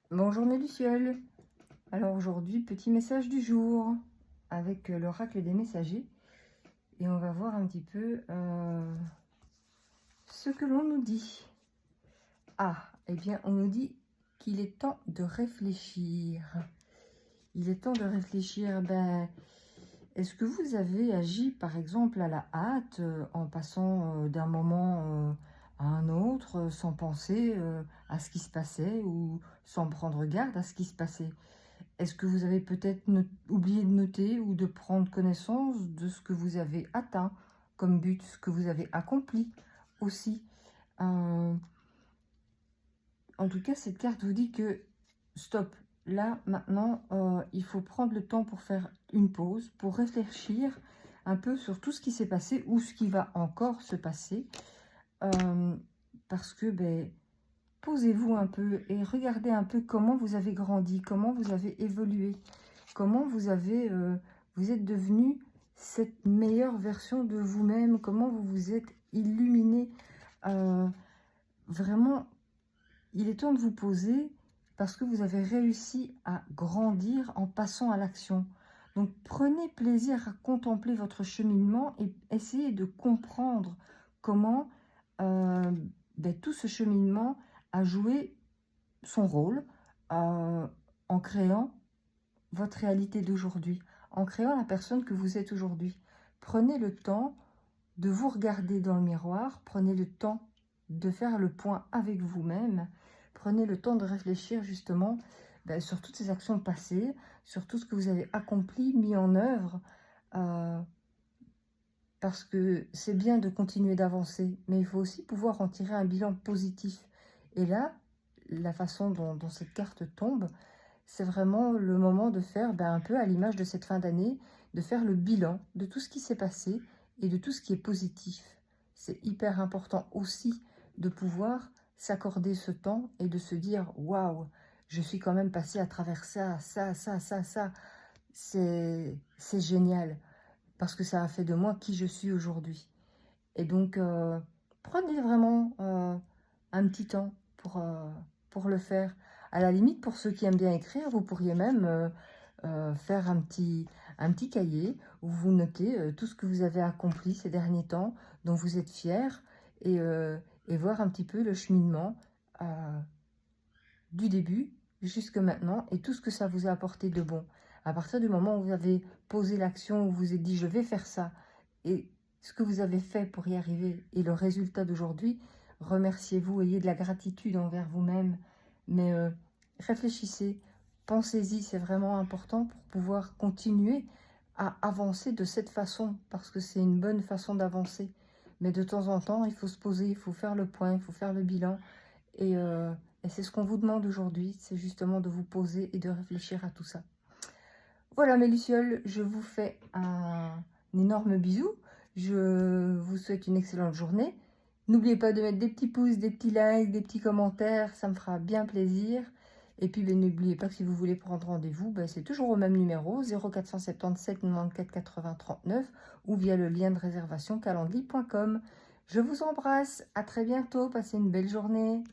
Bonjour mes lucioles. Alors aujourd'hui, petit message du jour avec l'oracle des messagers. Et on va voir un petit peu ce que l'on nous dit. Ah, eh bien on nous dit qu'il est temps de réfléchir. Il est temps de réfléchir. Est-ce que vous avez agi par exemple à la hâte en passant d'un moment à un autre sans penser à ce qui se passait ou sans prendre garde à ce qui se passait? Est-ce que vous avez peut-être oublié de noter ou de prendre connaissance de ce que vous avez atteint comme but, ce que vous avez accompli aussi? En tout cas, cette carte vous dit que stop, là, maintenant, il faut prendre le temps pour faire une pause, pour réfléchir un peu sur tout ce qui s'est passé ou ce qui va encore se passer. Parce que, posez-vous un peu et regardez un peu comment vous avez grandi, comment vous avez évolué, comment vous êtes devenu cette meilleure version de vous-même, comment vous vous êtes illuminé. Vraiment, il est temps de vous poser parce que vous avez réussi à grandir en passant à l'action. Donc prenez plaisir à contempler votre cheminement et essayez de comprendre comment tout ce cheminement a joué son rôle en créant votre réalité d'aujourd'hui, en créant la personne que vous êtes aujourd'hui. Prenez le temps de vous regarder dans le miroir, prenez le temps de faire le point avec vous-même, prenez le temps de réfléchir justement sur toutes ces actions passées, sur tout ce que vous avez accompli, mis en œuvre, parce que c'est bien de continuer d'avancer, mais il faut aussi pouvoir en tirer un bilan positif. Et là, la façon dont cette carte tombe, c'est vraiment le moment de faire, un peu à l'image de cette fin d'année, de faire le bilan de tout ce qui s'est passé et de tout ce qui est positif. C'est hyper important aussi de pouvoir s'accorder ce temps et de se dire « Waouh, je suis quand même passé à travers ça, ça, ça, ça, ça. » C'est génial parce que ça a fait de moi qui je suis aujourd'hui. Et donc, prenez vraiment un petit temps pour le faire. À la limite, pour ceux qui aiment bien écrire, vous pourriez même faire un petit cahier où vous notez tout ce que vous avez accompli ces derniers temps, dont vous êtes fiers, et voir un petit peu le cheminement du début jusque maintenant et tout ce que ça vous a apporté de bon. À partir du moment où vous avez posé l'action, où vous vous êtes dit « je vais faire ça », et ce que vous avez fait pour y arriver et le résultat d'aujourd'hui, remerciez-vous, ayez de la gratitude envers vous-même, mais réfléchissez, pensez-y, c'est vraiment important pour pouvoir continuer à avancer de cette façon, parce que c'est une bonne façon d'avancer. Mais de temps en temps, il faut se poser, il faut faire le point, il faut faire le bilan, et c'est ce qu'on vous demande aujourd'hui, c'est justement de vous poser et de réfléchir à tout ça. Voilà mes lucioles, je vous fais un énorme bisou. Je vous souhaite une excellente journée. N'oubliez pas de mettre des petits pouces, des petits likes, des petits commentaires, ça me fera bien plaisir. Et puis n'oubliez pas que si vous voulez prendre rendez-vous, c'est toujours au même numéro, 0477 94 80 39 ou via le lien de réservation calendly.com. Je vous embrasse, à très bientôt, passez une belle journée.